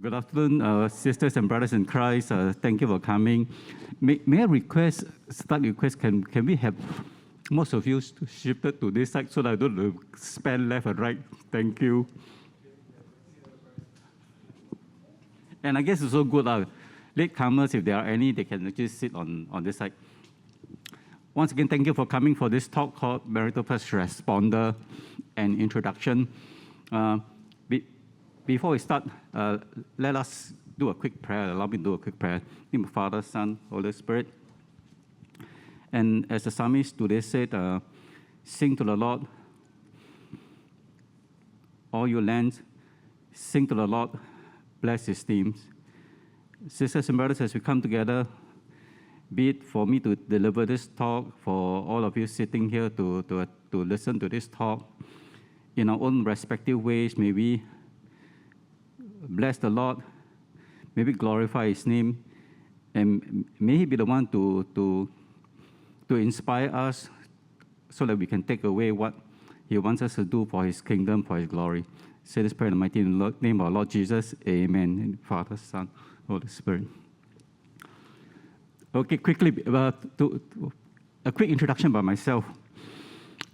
Good afternoon, sisters and brothers in Christ. Thank you for coming. May I request, can we have most of you shifted to this side so that I don't span left and right? Thank you. And I guess it's so good. Latecomers, if there are any, they can just sit on this side. Once again, thank you for coming for this talk called Marital First Responder and Introduction. Before we start, let us do a quick prayer. Allow me to do a quick prayer. In the name of Father, Son, Holy Spirit. And as the psalmist today said, sing to the Lord, all you lands, sing to the Lord, bless his themes. Sisters and brothers, as we come together, be it for me to deliver this talk, for all of you sitting here to listen to this talk, in our own respective ways, may we bless the Lord, may we glorify his name, and may he be the one to inspire us so that we can take away what he wants us to do for his kingdom, for his glory. Say this prayer in the mighty name of our Lord Jesus. Amen. Father, Son, Holy Spirit. Okay, quickly, a quick introduction by myself.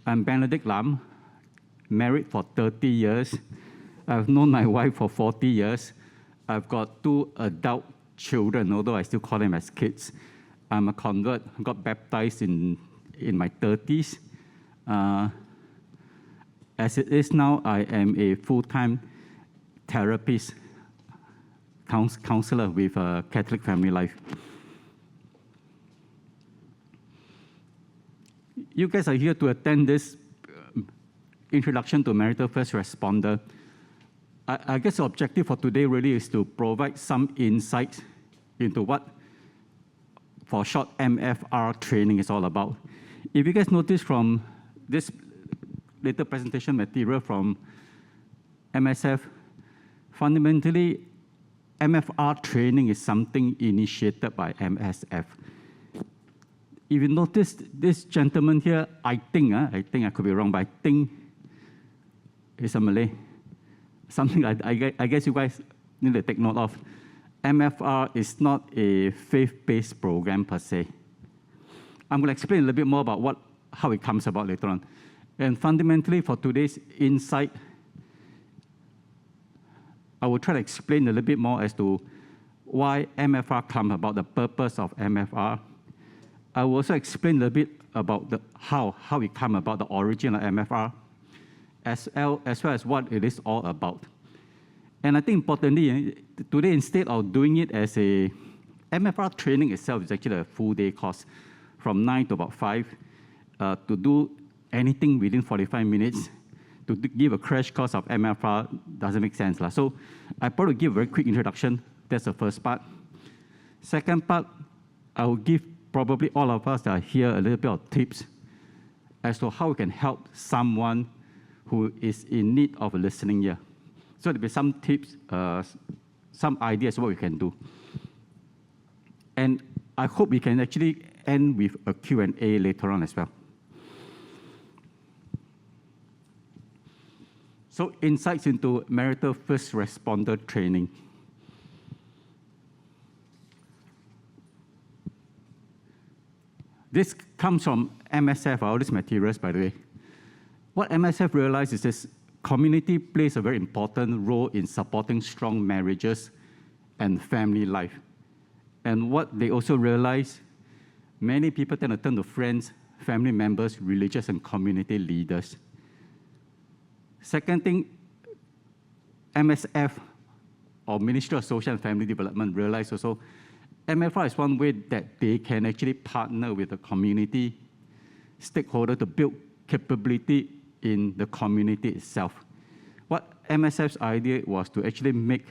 I'm Benedict Lam, married for 30 years. I've known my wife for 40 years. I've got 2 adult children, although I still call them as kids. I'm a convert. I got baptized in my 30s. As it is now, I am a full-time therapist, counselor with Catholic Family Life. You guys are here to attend this introduction to Marital First Responder. I guess the objective for today really is to provide some insight into what, for short, MFR training is all about. If you guys notice from this little presentation material from MSF, fundamentally, MFR training is something initiated by MSF. If you notice this gentleman here, I think I could be wrong, but I think he's a Malay. Something I guess you guys need to take note of. MFR is not a faith-based program per se. I'm going to explain a little bit more about how it comes about later on. And fundamentally, for today's insight, I will try to explain a little bit more as to why MFR comes about, the purpose of MFR. I will also explain a little bit about how it came about, the origin of MFR, as well as what it is all about. And I think importantly, today, instead of doing it as a MFR training itself is actually a full day course from 9 to about 5 to do anything within 45 minutes. To give a crash course of MFR doesn't make sense. So I probably give a very quick introduction. That's the first part. Second part, I will give probably all of us that are here a little bit of tips as to how we can help someone who is in need of a listening ear. So there'll be some tips, some ideas what we can do. And I hope we can actually end with a Q&A later on as well. So insights into Marital First Responder training. This comes from MSF, all these materials, by the way. What MSF realized is this community plays a very important role in supporting strong marriages and family life. And what they also realize, many people tend to turn to friends, family members, religious and community leaders. Second thing, MSF, or Ministry of Social and Family Development, realized also MFR is one way that they can actually partner with the community stakeholder to build capability in the community itself. What MSF's idea was to actually make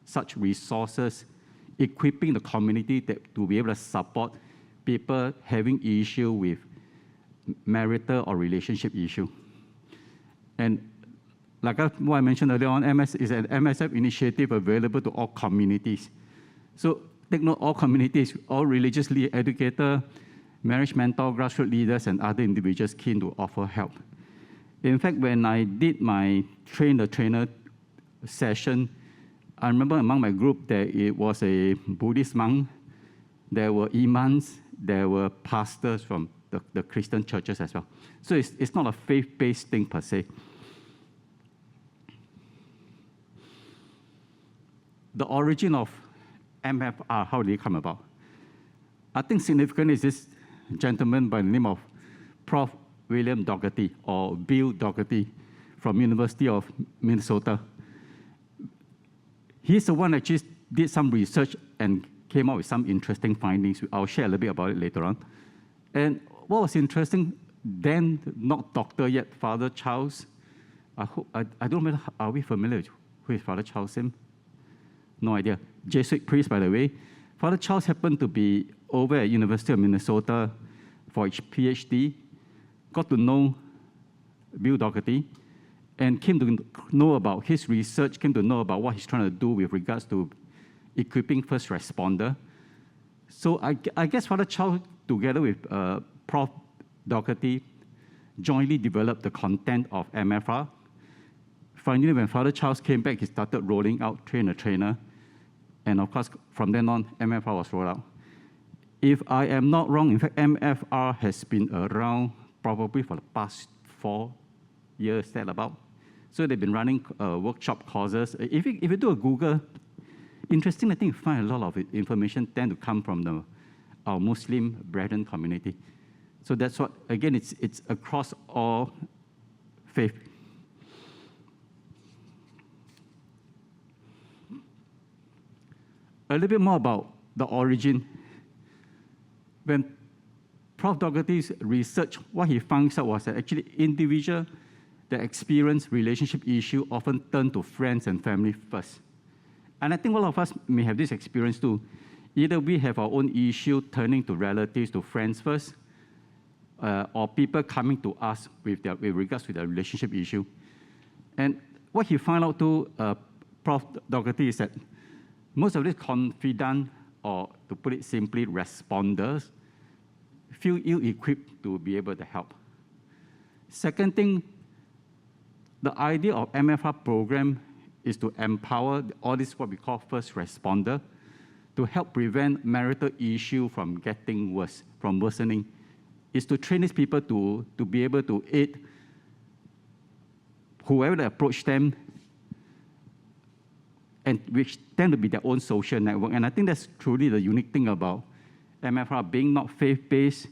such resources, equipping the community to be able to support people having issue with marital or relationship issue. And like what I mentioned earlier on, MS is an MSF initiative available to all communities. So take note, all communities, all religiously educated, marriage mentor, grassroots leaders, and other individuals keen to offer help. In fact, when I did my train-the-trainer session, I remember among my group there it was a Buddhist monk, there were imams, there were pastors from the Christian churches as well. So it's not a faith-based thing per se. The origin of MFR, how did it come about? I think significant is this gentleman by the name of Prof. William Dougherty, or Bill Dougherty, from University of Minnesota. He's the one that just did some research and came up with some interesting findings. I'll share a little bit about it later on. And what was interesting, then not doctor yet, Father Charles, I don't know, are we familiar with who is Father Charles? No idea. Jesuit priest, by the way. Father Charles happened to be over at University of Minnesota for his PhD, got to know Bill Dougherty, and came to know about his research, came to know about what he's trying to do with regards to equipping first responder. So I guess Father Charles, together with Prof. Dougherty, jointly developed the content of MFR. Finally, when Father Charles came back, he started rolling out Train a Trainer. And of course, from then on, MFR was rolled out. If I am not wrong, in fact, MFR has been around probably for the past 4 years, that about. So they've been running workshop courses. If you do a Google, interesting, I think you find a lot of information tend to come from our Muslim brethren community. So that's what, again, it's across all faith. A little bit more about the origin. When Prof. Dougherty's research, what he found out was that actually individuals that experience relationship issue often turn to friends and family first. And I think all of us may have this experience too. Either we have our own issue turning to relatives, to friends first, or people coming to us with regards to their relationship issue. And what he found out too, Prof. Dougherty, is that most of these confident, or to put it simply, responders, feel ill-equipped to be able to help. Second thing, the idea of MFR program is to empower all this what we call first responder to help prevent marital issue from getting worse, from worsening, is to train these people to be able to aid whoever they approach them, and which tend to be their own social network. And I think that's truly the unique thing about MFR being not faith-based.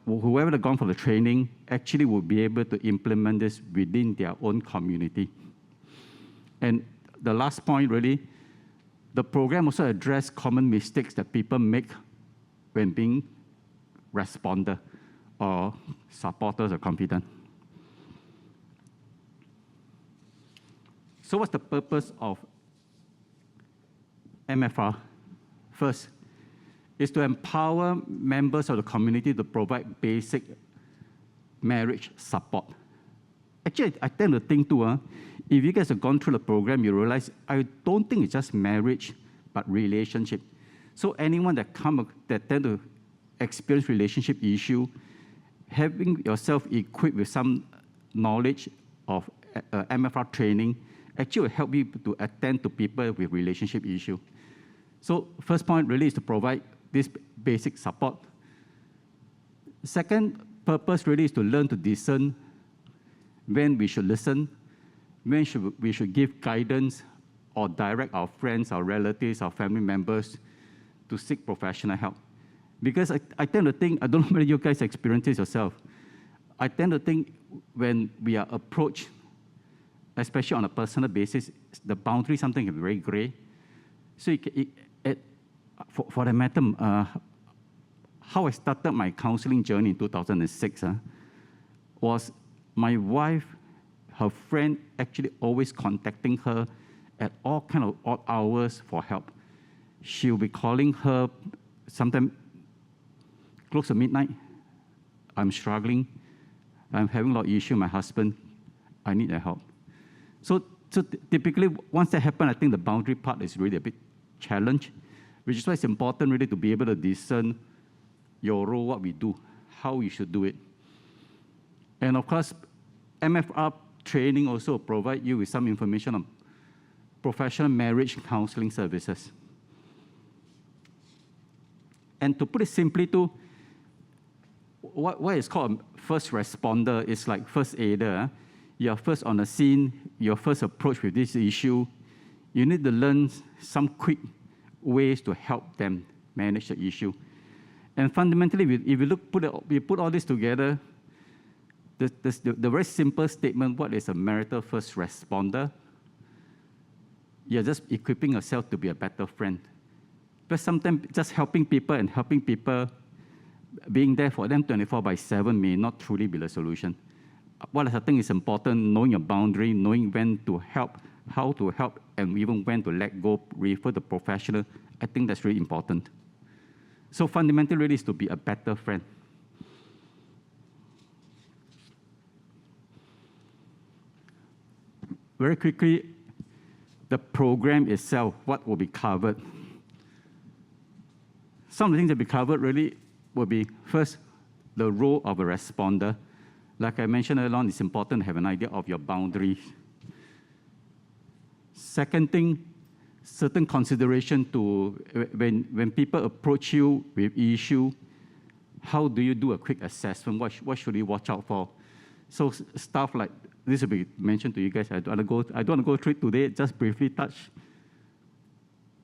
Whoever they've gone for the training actually will be able to implement this within their own community. And the last point, really, the program also addressed common mistakes that people make when being responder or supporters or confident. So what's the purpose of MFR? First, is to empower members of the community to provide basic marriage support. Actually, I tend to think too, if you guys have gone through the program, you realize I don't think it's just marriage, but relationship. So anyone that tend to experience relationship issue, having yourself equipped with some knowledge of MFR training actually will help you to attend to people with relationship issue. So first point really is to provide this basic support. Second purpose really is to learn to discern when we should listen, when we should give guidance or direct our friends, our relatives, our family members to seek professional help. Because I tend to think, I don't know whether you guys experience this yourself, I tend to think when we are approached, especially on a personal basis, the boundary something can be very gray. So for the matter, how I started my counseling journey in 2006 was my wife, her friend actually always contacting her at all kind of odd hours for help. She'll be calling her sometime close to midnight. I'm struggling. I'm having a lot of issues with my husband. I need their help. So typically, once that happens, I think the boundary part is really a bit challenged, which is why it's important really to be able to discern your role, what we do, how we should do it. And of course, MFR training also provide you with some information on professional marriage counseling services. And to put it simply, what is called a first responder is like first aider. You're first on the scene, your first approach with this issue. You need to learn some quick ways to help them manage the issue. And fundamentally, if we put all this together, the very simple statement, what is a marital first responder? You're just equipping yourself to be a better friend. But sometimes just helping people being there for them 24/7 may not truly be the solution. What I think is important, knowing your boundary, knowing when to help, how to help, and even when to let go, refer to professional, I think that's really important. So fundamentally, really is to be a better friend. Very quickly, the program itself, what will be covered? Some of the things that will be covered really will be, first, the role of a responder. Like I mentioned earlier on, it's important to have an idea of your boundaries. Second thing, certain consideration to when people approach you with issue, how do you do a quick assessment? What should you watch out for? So stuff like this will be mentioned to you guys. I don't want to go through it today. Just briefly touch.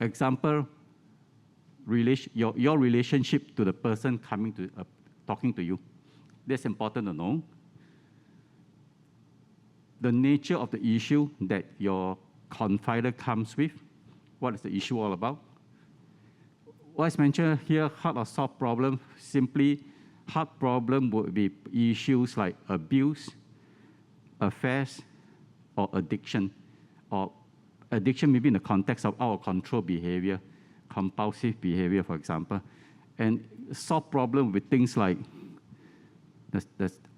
Example, your relationship to the person coming to talking to you. That's important to know. The nature of the issue that your confider comes with. What is the issue all about? What's mentioned here, hard or soft problem, simply hard problem would be issues like abuse, affairs, or addiction. Or addiction maybe in the context of out of control behavior, compulsive behavior, for example. And soft problem with things like,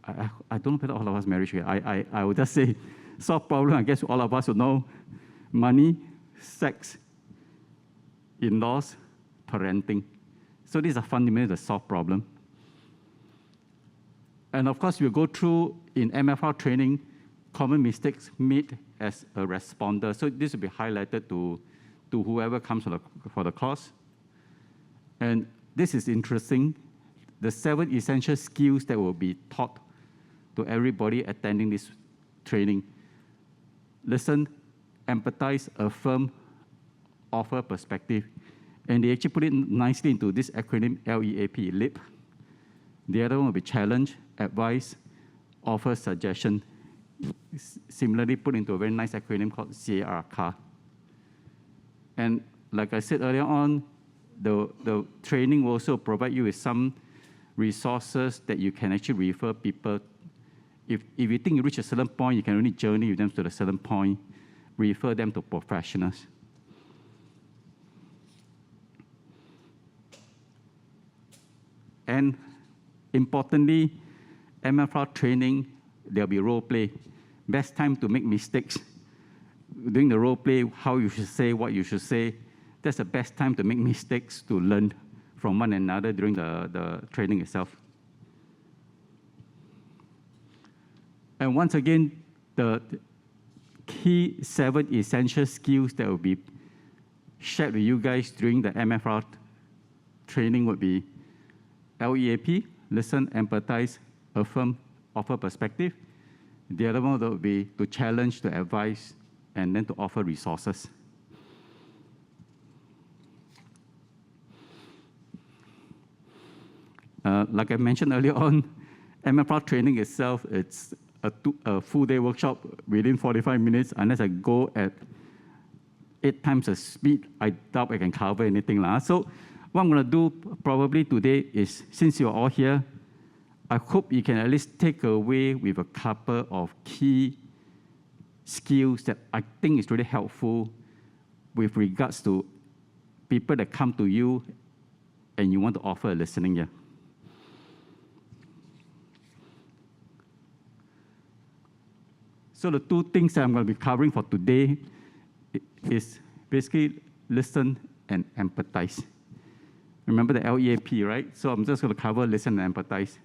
I don't know whether all of us marriage here. I would just say soft problem, I guess all of us would know, money, sex, in-laws, parenting. So these are fundamentally the soft problem. And of course, we'll go through in MFR training, common mistakes made as a responder. So this will be highlighted to whoever comes for the course. And this is interesting. The 7 essential skills that will be taught to everybody attending this training. Listen, empathize, affirm, offer perspective. And they actually put it nicely into this acronym LEAP, LEAP. The other one will be challenge, advice, offer, suggestion. Similarly put into a very nice acronym called CAR. And like I said earlier on, the training will also provide you with some resources that you can actually refer people. If you think you reach a certain point, you can only journey with them to a certain point, refer them to professionals. And importantly, MFR training, there'll be role play. Best time to make mistakes. During the role play, how you should say, what you should say. That's the best time to make mistakes, to learn from one another during the training itself. And once again, the key 7 essential skills that will be shared with you guys during the MFR training would be LEAP, listen, empathize, affirm, offer perspective. The other one would be to challenge, to advise, and then to offer resources. Like I mentioned earlier on, MFR training itself, it's a full-day workshop within 45 minutes. Unless I go at 8 times the speed, I doubt I can cover anything. So what I'm going to do probably today is, since you're all here, I hope you can at least take away with a couple of key skills that I think is really helpful with regards to people that come to you and you want to offer a listening ear. So the 2 things that I'm going to be covering for today is basically listen and empathize. Remember the LEAP, right? So I'm just going to cover listen and empathize.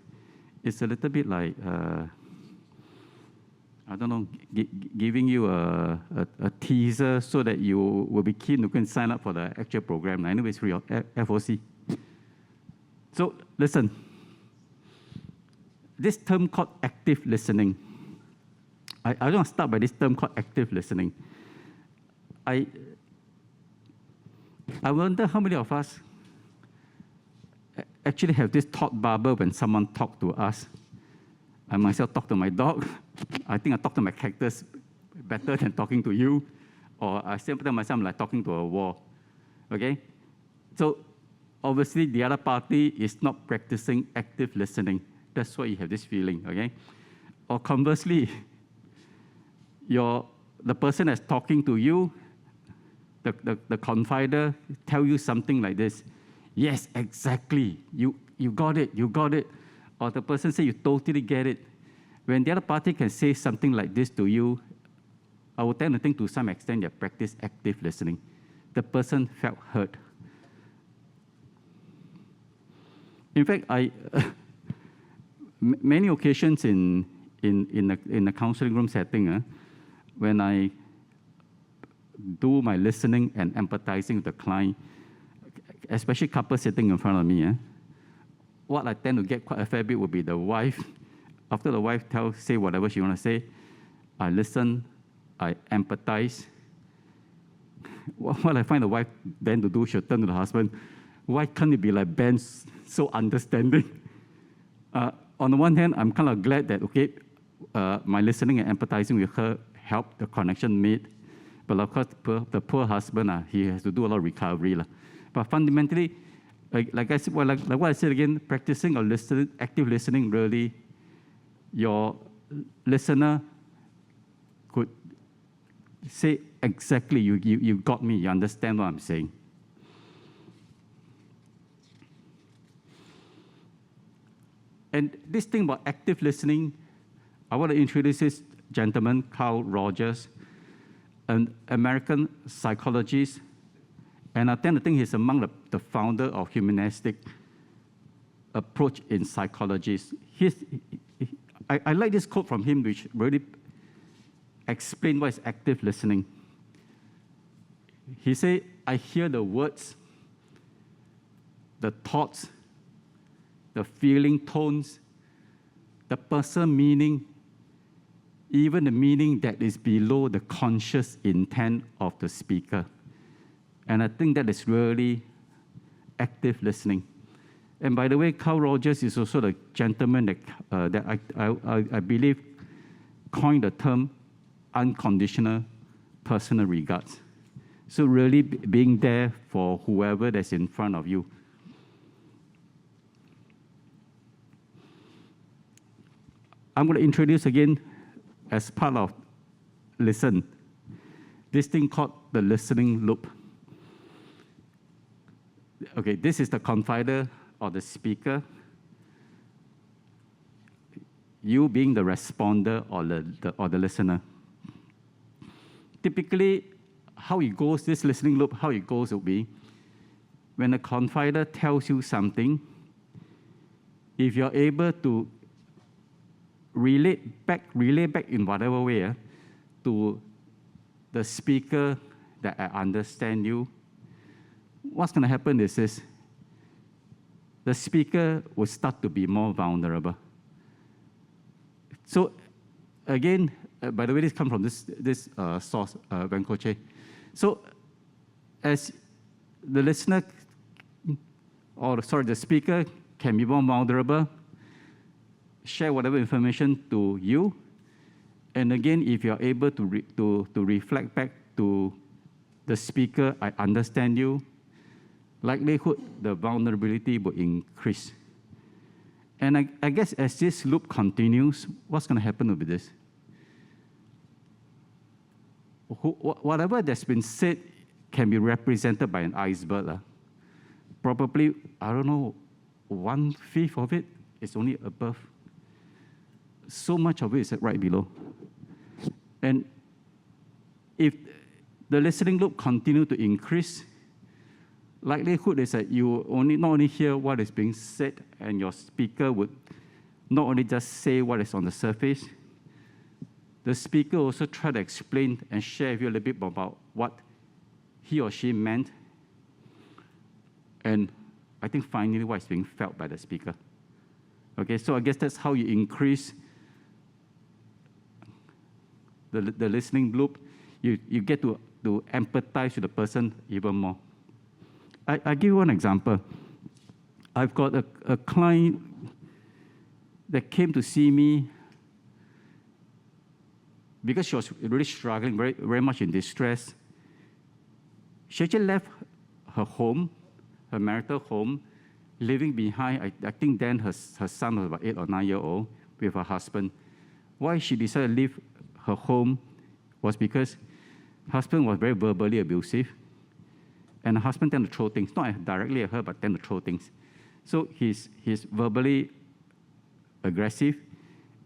It's a little bit like I don't know, giving you a teaser so that you will be keen to go and sign up for the actual program. Anyway, it's free of FOC. So listen, this term called active listening. I want to start by this term called active listening. I wonder how many of us actually have this thought bubble when someone talks to us. I myself talk to my dog. I think I talk to my cactus better than talking to you. Or I say to myself, I'm like talking to a wall. Okay? So obviously, the other party is not practicing active listening. That's why you have this feeling, okay? Or conversely, the person that's talking to you, the confider, tell you something like this. Yes, exactly. You got it, you got it. Or the person say you totally get it. When the other party can say something like this to you, I would tend to think to some extent they practice active listening. The person felt heard. In fact, many occasions in a counseling room setting, when I do my listening and empathizing with the client, especially couples sitting in front of me, what I tend to get quite a fair bit would be the wife. After the wife say whatever she want to say, I listen, I empathize. What I find the wife then to do, she'll turn to the husband. Why can't it be like Ben, so understanding? On the one hand, I'm kind of glad that, okay, my listening and empathizing with her helped the connection made. But of course, the poor husband, he has to do a lot of recovery. But fundamentally, like I said, like what I said again, practicing or listening, active listening, really, your listener could say exactly, you got me, you understand what I'm saying. And this thing about active listening, I want to introduce this gentleman, Carl Rogers, an American psychologist, and I tend to think he's among the founder of humanistic approach in psychology. I like this quote from him, which really explains what is active listening. He said, I hear the words, the thoughts, the feeling tones, the person meaning, even the meaning that is below the conscious intent of the speaker. And I think that is really active listening. And by the way, Carl Rogers is also the gentleman that I believe coined the term unconditional personal regards. So really being there for whoever that's in front of you. I'm going to introduce again, as part of listen, this thing called the listening loop. Okay, this is the confider or the speaker. You being the responder or the listener. Typically, how it goes, this listening loop, how it goes will be, when a confider tells you something, if you're able to relay back in whatever way to the speaker that I understand you, what's going to happen is this. The speaker will start to be more vulnerable. So again, by the way, this comes from this source, Venkoche. So as the listener, the speaker can be more vulnerable, share whatever information to you, and again, if you're able to reflect back to the speaker, I understand you, likelihood the vulnerability will increase. And I guess as this loop continues, what's going to happen will be this. Whatever that's been said can be represented by an iceberg. Probably, I don't know, 1/5 of it is only above. So much of it is right below. And if the listening loop continues to increase, likelihood is that you not only hear what is being said, and your speaker would not only just say what is on the surface, the speaker also tried to explain and share with you a little bit about what he or she meant, and I think finally what is being felt by the speaker. Okay, so I guess that's how you increase the listening loop. You get to empathize with the person even more. I give you one example. I've got a client that came to see me because she was really struggling, very, very much in distress. She actually left her home, her marital home, leaving behind, I think then her son was about 8 or 9 years old with her husband. Why she decided to leave her home was because her husband was very verbally abusive, and her husband tended to throw things, not directly at her, but tended to throw things. So he's verbally aggressive,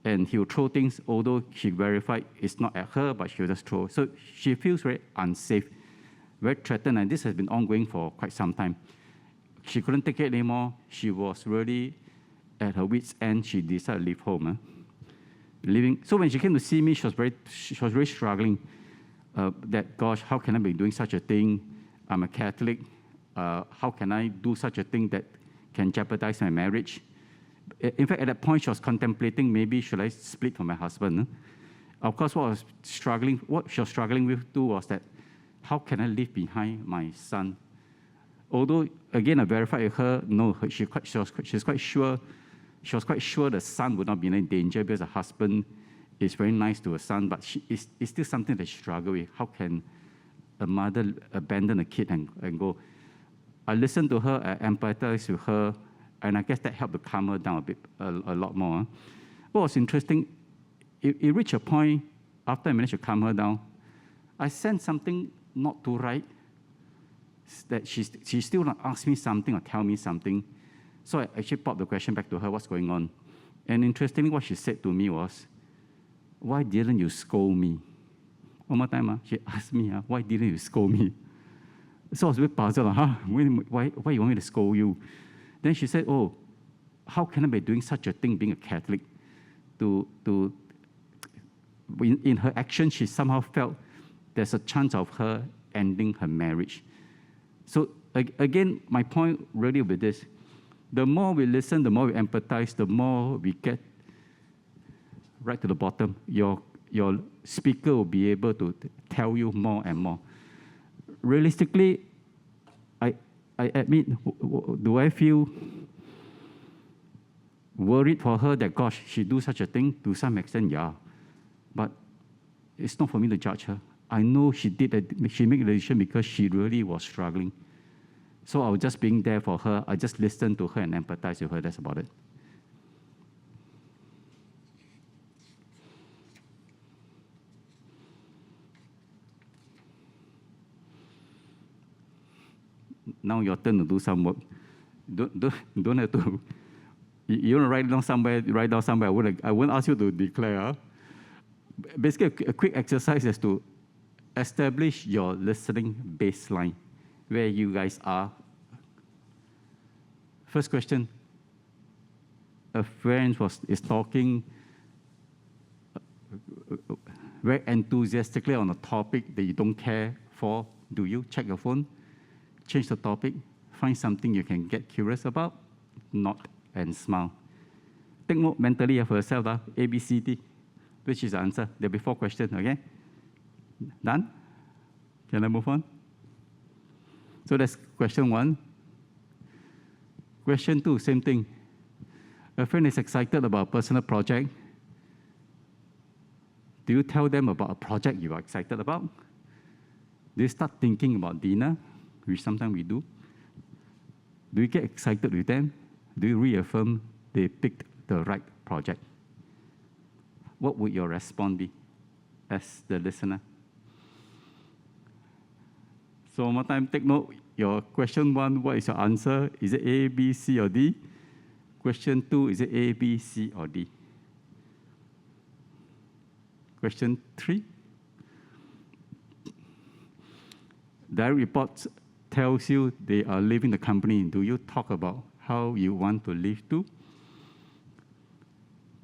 and he will throw things, although she verified it's not at her, but she'll just throw. So she feels very unsafe, very threatened, and this has been ongoing for quite some time. She couldn't take it anymore. She was really at her wit's end. She decided to leave home. So when she came to see me, she was very struggling. That, gosh, how can I be doing such a thing? I'm a Catholic. How can I do such a thing that can jeopardize my marriage? In fact, at that point, she was contemplating maybe should I split from my husband. Of course, what she was struggling with too was that how can I leave behind my son? Although, again, I verified with her, no, she was quite sure the son would not be in any danger because the husband is very nice to her son, but it's still something that she struggled with. How can a mother abandon a kid and go? I listened to her, I empathized with her, and I guess that helped to calm her down a lot more. What was interesting, it reached a point after I managed to calm her down, I sensed something not too right, that she still not ask me something or tell me something. So I actually popped the question back to her, what's going on? And interestingly, what she said to me was, why didn't you scold me? One more time, she asked me, why didn't you scold me? So I was a bit puzzled, why you want me to scold you? Then she said, oh, how can I be doing such a thing, being a Catholic? In her action, she somehow felt there's a chance of her ending her marriage. So again, my point really with this, the more we listen, the more we empathize, the more we get right to the bottom. Your speaker will be able to tell you more and more. Realistically, I admit, do I feel worried for her that, gosh, she do such a thing? To some extent, yeah. But it's not for me to judge her. I know she made a decision because she really was struggling. So I was just being there for her. I just listened to her and empathized with her. That's about it. Now your turn to do some work. Don't have to. You want to write down somewhere. I won't ask you to declare. Basically, a quick exercise is to establish your listening baseline, where you guys are. First question. A friend is talking very enthusiastically on a topic that you don't care for. Do you check your phone? Change the topic, find something you can get curious about, nod and smile. Take note mentally of yourself, A, B, C, D, which is the answer. There'll be 4 questions, okay? Done? Can I move on? So that's question 1. Question 2, same thing. A friend is excited about a personal project. Do you tell them about a project you are excited about? Do you start thinking about dinner, which sometimes we do? Do you get excited with them? Do you reaffirm they picked the right project? What would your response be as the listener? So one more time, take note. Your question 1, what is your answer? Is it A, B, C, or D? Question 2, is it A, B, C, or D? Question 3. Direct reports tells you they are leaving the company. Do you talk about how you want to leave too?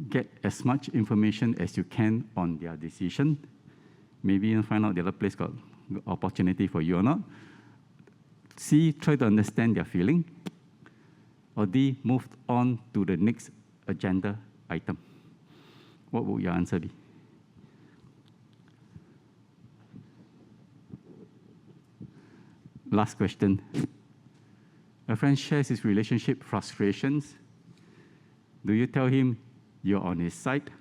get as much information as you can on their decision. Maybe you find out the other place got opportunity for you or not. C, try to understand their feeling. Or D, move on to the next agenda item. What would your answer be? Last question. A friend shares his relationship frustrations. Do you tell him you're on his side?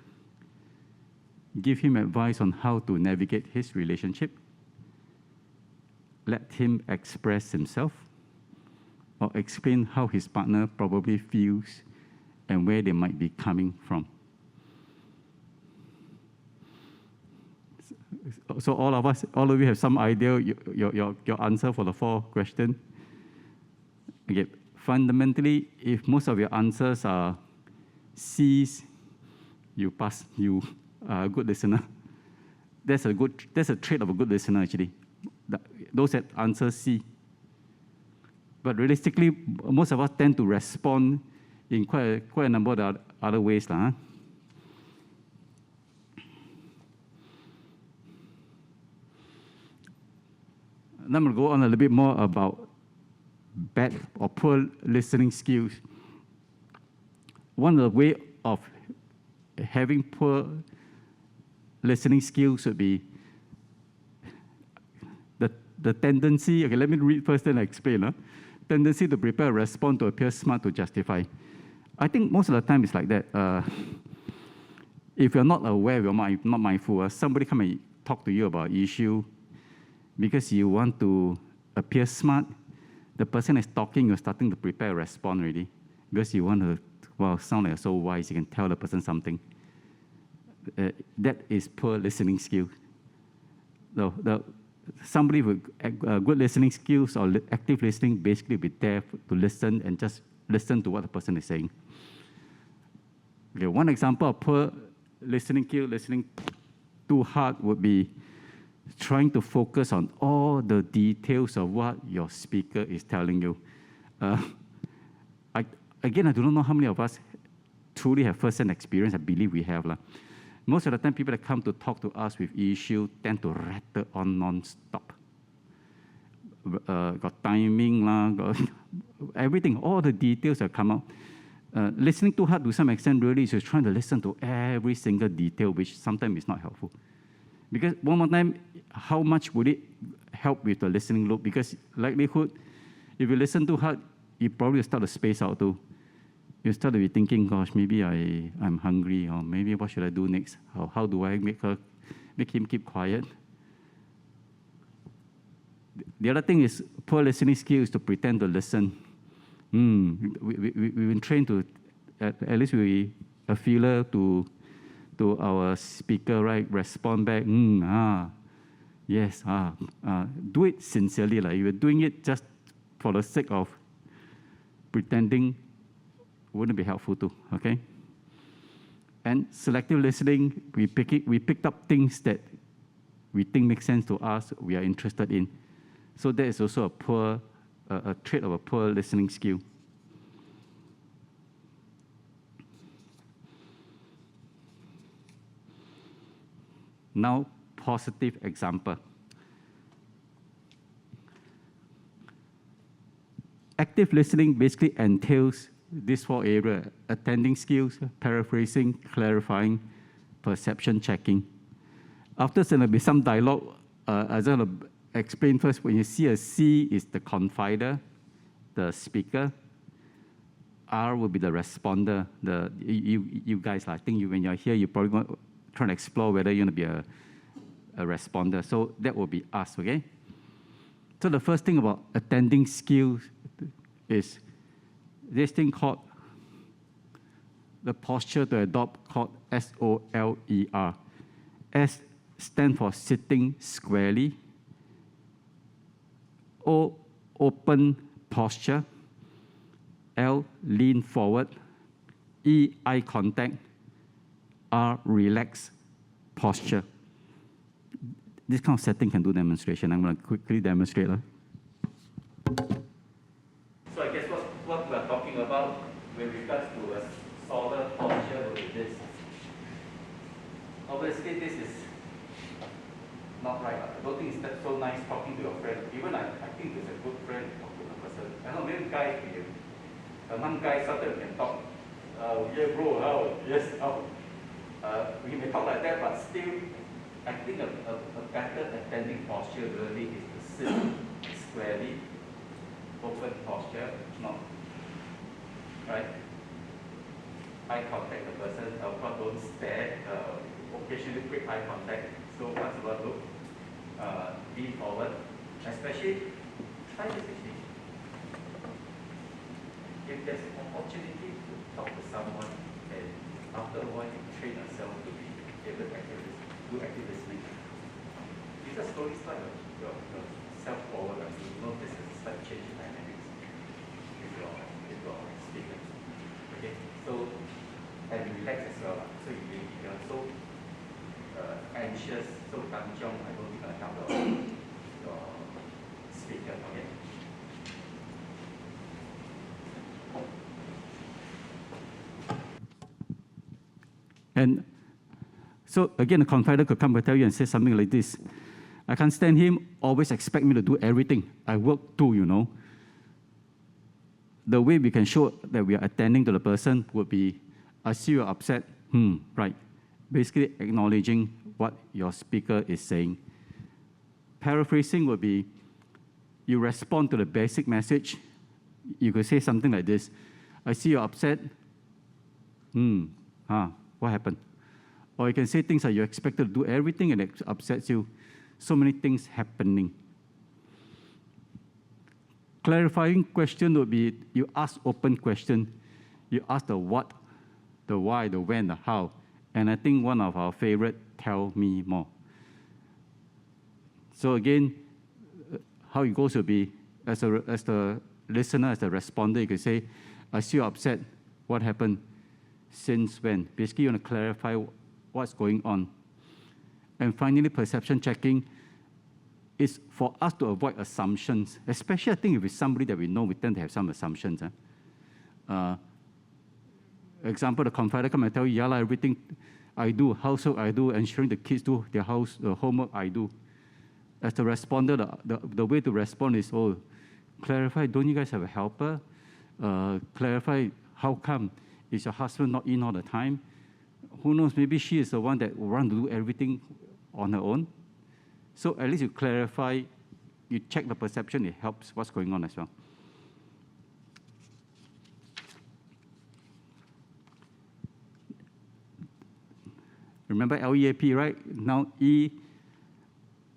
Give him advice on how to navigate his relationship? Let him express himself? Or explain how his partner probably feels and where they might be coming from? So all of you have some idea your answer for the 4 questions? Okay, fundamentally, if most of your answers are C's, you pass, you are a good listener. That's a trait of a good listener, actually. Those that answer C. But realistically, most of us tend to respond in quite a number of other ways. Huh? Now I'm going to go on a little bit more about bad or poor listening skills. One of the ways of having poor listening skills would be the tendency, okay, let me read first and explain. Tendency to prepare a response to appear smart to justify. I think most of the time it's like that. If you're not aware, you're not mindful, somebody come and talk to you about an issue because you want to appear smart, the person is talking, you're starting to prepare a response already because you want to, sound like you're so wise, you can tell the person something. That is poor listening skill. Somebody with good listening skills or active listening basically be there to listen and just listen to what the person is saying. Okay, one example of poor listening skill, listening too hard, would be trying to focus on all the details of what your speaker is telling you. Again, I do not know how many of us truly have first-hand experience. I believe we have. Most of the time, people that come to talk to us with issue tend to rattle on non-stop. Got timing, got everything, all the details that come out. Listening too hard to some extent really is just trying to listen to every single detail, which sometimes is not helpful. Because one more time, how much would it help with the listening loop? Because likelihood, if you listen too hard, you probably start to space out too. You start to be thinking, gosh, maybe I'm hungry, or maybe what should I do next? How do I make him keep quiet? The other thing is poor listening skill is to pretend to listen. We've been trained to, at least a feeler to our speaker, right? Respond back, yes, do it sincerely. Like you're doing it just for the sake of pretending, wouldn't be helpful too, okay? And selective listening, we picked up things that we think make sense to us, we are interested in. So that is also a trait of a poor listening skill. Now, positive example. Active listening basically entails these 4 areas: attending skills, paraphrasing, clarifying, perception checking. After there will be some dialogue. As I'm going to explain first, when you see a C is the confider, the speaker. R will be the responder. You guys, I think when you're here, you're probably going to try to explore whether you're going to be a responder. So that will be us, okay? So the first thing about attending skills is this thing called the posture to adopt, called SOLER. S stands for sitting squarely. O, open posture. L, lean forward. E, eye contact. R, relaxed posture. This kind of setting can do demonstration. I'm going to quickly demonstrate. So I guess what we're talking about with regards to a solid posture this. Obviously, this is not right. I don't think it's that so nice talking to your friend. Even I think it's a good friend to talk to the person. I know many guys, among guys, sometimes we can talk. Yeah, bro, oh, yes, oh. We may talk like that, but still, I think a better attending posture really is to sit squarely, open posture, not right. Eye contact the person, of course don't stare, occasionally quick eye contact. So once you want to lean forward, especially try this actually. If there's an opportunity to talk to someone, and after a while you train yourself to be able to do active listening. You just slowly start your self-forward and you notice a slight change in dynamics with your speaker. Okay, so and relax as well. So you're so anxious, so kanchiong, I don't think I help your speaker. Okay. And so again, the confider could come and tell you and say something like this. I can't stand him, always expect me to do everything. I work too, you know. The way we can show that we are attending to the person would be, I see you're upset, right. Basically acknowledging what your speaker is saying. Paraphrasing would be, you respond to the basic message. You could say something like this. I see you're upset. What happened? Or you can say things like you expected to do everything and it upsets you. So many things happening. Clarifying question would be, you ask open question. You ask the what, the why, the when, the how. And I think one of our favorite, tell me more. So again, how it goes will be, as the listener, as the responder, you could say, I see you're upset. What happened? Since when? Basically, you want to clarify what's going on. And finally, perception checking is for us to avoid assumptions, especially I think if it's somebody that we know, we tend to have some assumptions. Example, the confider come and tell you, yeah, everything I do, household I do, ensuring the kids do their homework I do. As the responder, the way to respond is, clarify, don't you guys have a helper? Clarify, how come? Is your husband not in all the time? Who knows, maybe she is the one that will run to do everything on her own. So at least you clarify, you check the perception, it helps what's going on as well. Remember LEAP, right? Now E,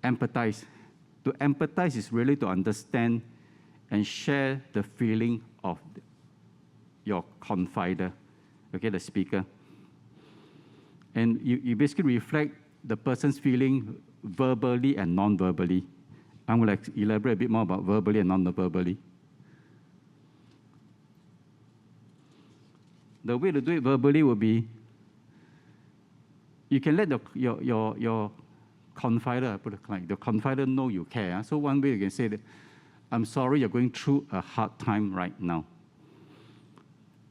empathize. To empathize is really to understand and share the feeling of your confider, okay, the speaker. And you basically reflect the person's feeling verbally and non-verbally. I'm going to elaborate a bit more about verbally and non-verbally. The way to do it verbally would be, you can let your confider, put it like the confider know you care. So one way you can say that, I'm sorry you're going through a hard time right now.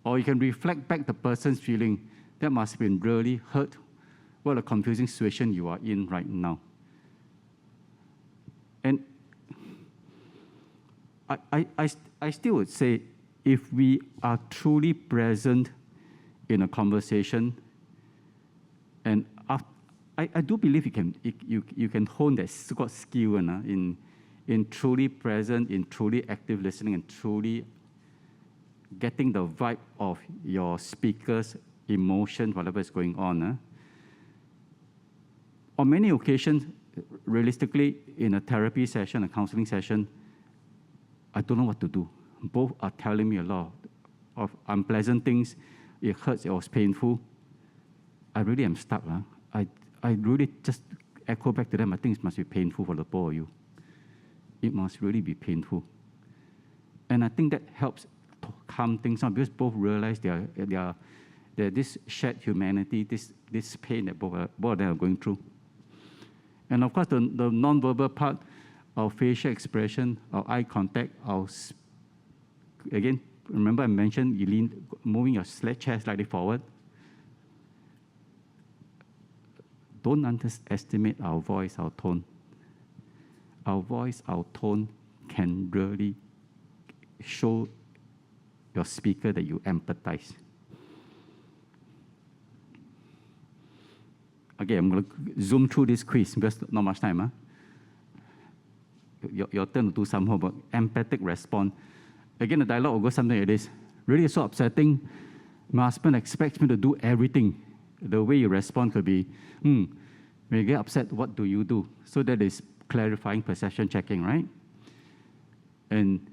Or you can reflect back the person's feeling. That must have been really hurt. What a confusing situation you are in right now. And I still would say, if we are truly present in a conversation, and I do believe you can hone that skill in truly present, in truly active listening, and truly getting the vibe of your speaker's emotion, whatever is going on. On many occasions, realistically, in a therapy session, a counseling session, I don't know what to do. Both are telling me a lot of unpleasant things. It hurts, it was painful. I really am stuck. I really just echo back to them, I think it must be painful for the both of you. It must really be painful. And I think that helps to calm things down because both realize they're this shared humanity, this pain that both of them are going through. And of course, the non-verbal part, our facial expression, our eye contact, again, remember I mentioned you moving your chair slightly forward. don't underestimate our voice, our tone. Our voice, our tone can really show your speaker that you empathize. Okay, I'm going to zoom through this quiz because not much time. Huh? Your turn to do some homework. Empathic response. Again, the dialogue will go something like this. Really so upsetting. My husband expects me to do everything. The way you respond could be, when you get upset, what do you do? So that is clarifying perception checking, right? And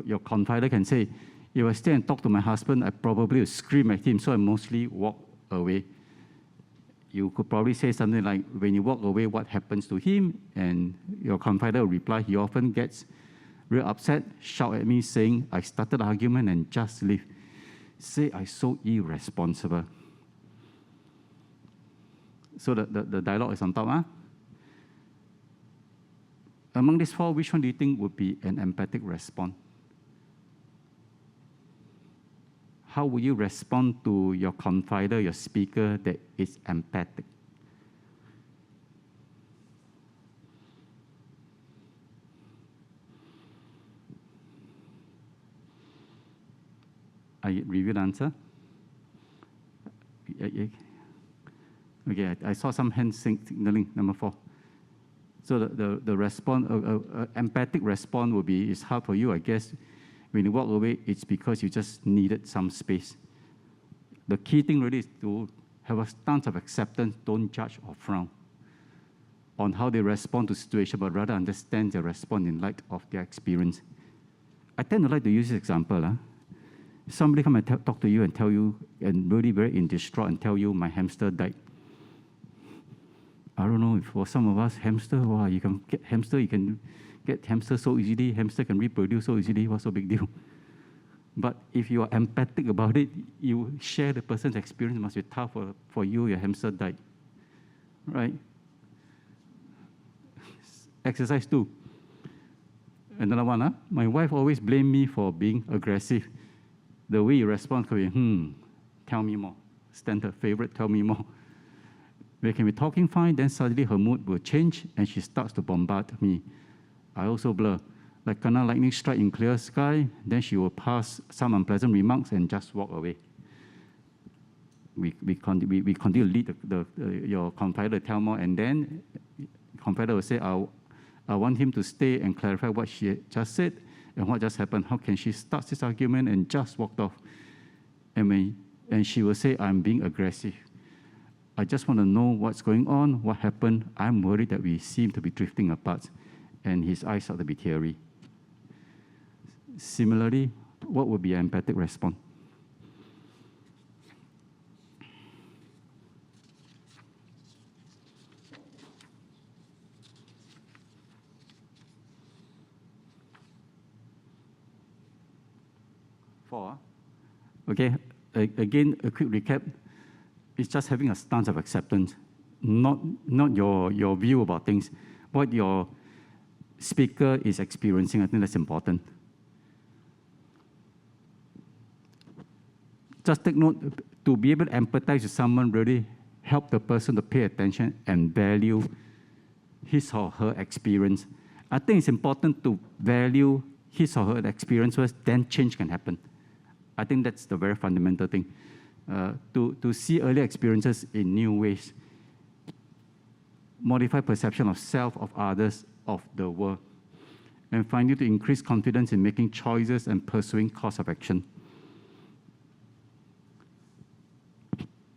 your confider can say, if I stay and talk to my husband, I probably would scream at him, so I mostly walk away. You could probably say something like, when you walk away, what happens to him? And your confider will reply, he often gets real upset, shout at me saying, I started the argument and just leave. Say, I'm so irresponsible. So the dialogue is on top. Huh? Among these four, which one do you think would be an empathic response? How will you respond to your confider, your speaker that is empathic? I review the answer. Okay, I saw some hand signaling, number 4. So the response, empathic response will be, it's hard for you, I guess. When you walk away, it's because you just needed some space. The key thing really is to have a stance of acceptance, don't judge or frown on how they respond to situation, but rather understand their response in light of their experience. I tend to like to use this example. Somebody come and talk to you and tell you, and really very in distraught, and tell you, my hamster died. I don't know, if for some of us, hamster, wow, you can get hamster so easily, hamster can reproduce so easily, what's so big deal? But if you are empathic about it, you share the person's experience. It must be tough for you, your hamster died, right? Exercise 2. Another one, my wife always blamed me for being aggressive. The way you respond could be, tell me more. Standard favorite, tell me more. We can be talking fine, then suddenly her mood will change and she starts to bombard me. I also blur. Like kind of lightning strike in clear sky, then she will pass some unpleasant remarks and just walk away. We continue to lead your confider to tell more, and then confider will say, I want him to stay and clarify what she just said and what just happened. How can she start this argument and just walked off? And she will say, I'm being aggressive. I just want to know what's going on, what happened. I'm worried that we seem to be drifting apart. And his eyes start to be teary. Similarly, what would be an empathic response? Four. Okay, again, a quick recap. It's just having a stance of acceptance, not your view about things, what your speaker is experiencing. I think that's important. Just take note, to be able to empathize with someone, really help the person to pay attention and value his or her experience. I think it's important to value his or her experience first, then change can happen. I think that's the very fundamental thing. To see early experiences in new ways, modify perception of self, of others, of the world, and finally to increase confidence in making choices and pursuing course of action.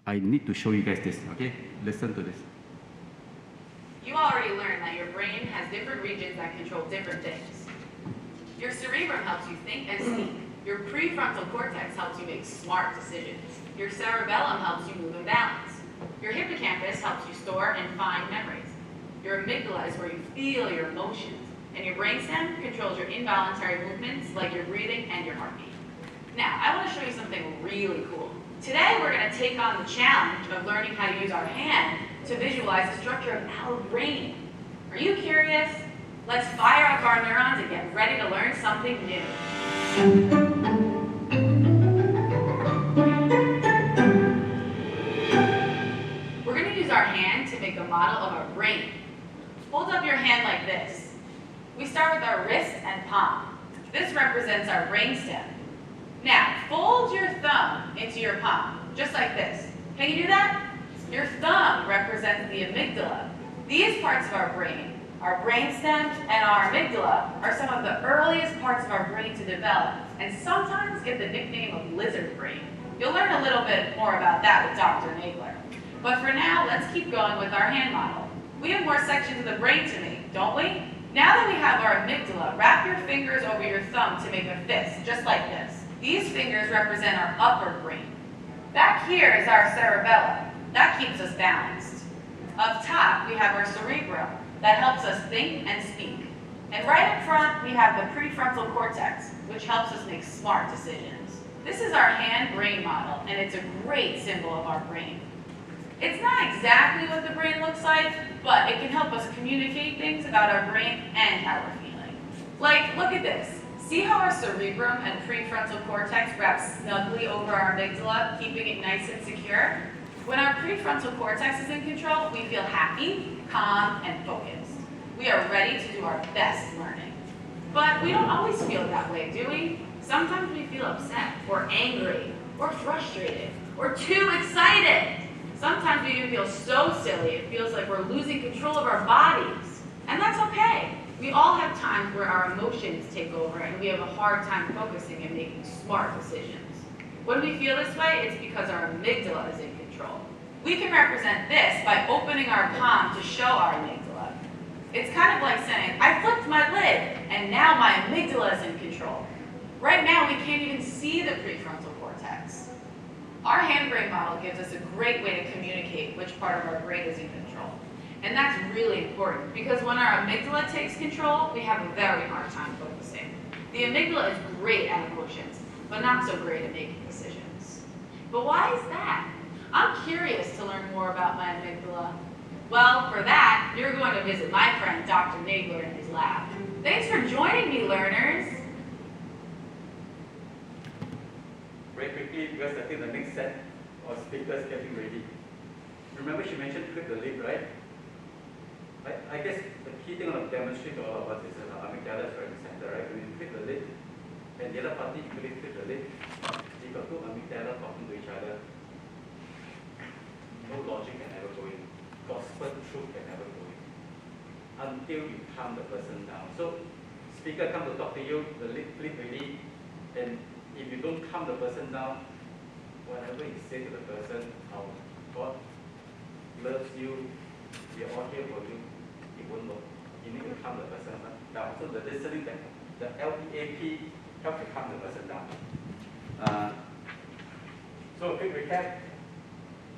I need to show you guys this, okay? Listen to this. You already learned that your brain has different regions that control different things. Your cerebrum helps you think and speak. Your prefrontal cortex helps you make smart decisions. Your cerebellum helps you move and balance. Your hippocampus helps you store and find memories. Your amygdala is where you feel your emotions. And your brainstem controls your involuntary movements like your breathing and your heartbeat. Now, I want to show you something really cool. Today, we're going to take on the challenge of learning how to use our hand to visualize the structure of our brain. Are you curious? Let's fire up our neurons and get ready to learn something new. We're going to use our hand to make a model of our brain. Hold up your hand like this. We start with our wrist and palm. This represents our brainstem. Now, fold your thumb into your palm, just like this. Can you do that? Your thumb represents the amygdala. These parts of our brainstem and our amygdala are some of the earliest parts of our brain to develop, and sometimes get the nickname of lizard brain. You'll learn a little bit more about that with Dr. Nagler. But for now, let's keep going with our hand model. We have more sections of the brain to make, don't we? Now that we have our amygdala, wrap your fingers over your thumb to make a fist, just like this. These fingers represent our upper brain. Back here is our cerebellum. That keeps us balanced. Up top, we have our cerebrum. That helps us think and speak. And right up front, we have the prefrontal cortex, which helps us make smart decisions. This is our hand-brain model, and it's a great symbol of our brain. It's not exactly what the brain looks like, but it can help us communicate things about our brain and how we're feeling. Like, look at this. See how our cerebrum and prefrontal cortex wrap snugly over our amygdala, keeping it nice and secure? When our prefrontal cortex is in control, we feel happy, calm, and focused. We are ready to do our best learning. But we don't always feel that way, do we? Sometimes we feel upset, or angry, or frustrated, or too excited. Sometimes we even feel so silly, it feels like we're losing control of our bodies. And that's okay. We all have times where our emotions take over and we have a hard time focusing and making smart decisions. When we feel this way, it's because our amygdala is in control. We can represent this by opening our palm to show our amygdala. It's kind of like saying, I flipped my lid, and now my amygdala is in control. Right now, we can't even see the prefrontal cortex. Our hand-brain model gives us a great way to communicate which part of our brain is in control. And that's really important, because when our amygdala takes control, we have a very hard time focusing. The amygdala is great at emotions, but not so great at making decisions. But why is that? I'm curious to learn more about my amygdala. Well, for that, you're going to visit my friend Dr. Nagler in his lab. Thanks for joining me, learners. Very quickly, because I think the next set of speakers getting ready. Remember she mentioned click the lid, right? I guess the key thing I want to demonstrate to all of us is that our amygdala is right in the center, right? When you click the lid, and the other party equally click the lid, you got two amygdala talking to each other. No logic can ever go in. Gospel truth can never go in. Until you calm the person down. So, speaker comes to talk to you, the lid click really, and if you don't calm the person down, whatever you say to the person, how God loves you, we are all here for you, it won't work. You need to calm the person down. So the listening, the LPAP helps to calm the person down. So a quick recap.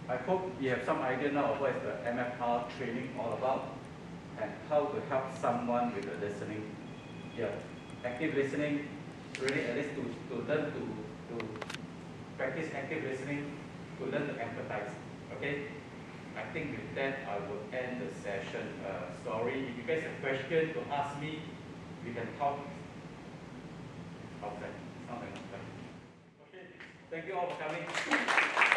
I hope you have some idea now of what is the MFR training all about and how to help someone with the listening. Yeah, active listening, really at least to learn to practice active listening, to learn to empathize. Okay? I think with that I will end the session. Sorry, if you guys have questions to ask me, we can talk outside. Okay, thank you all for coming.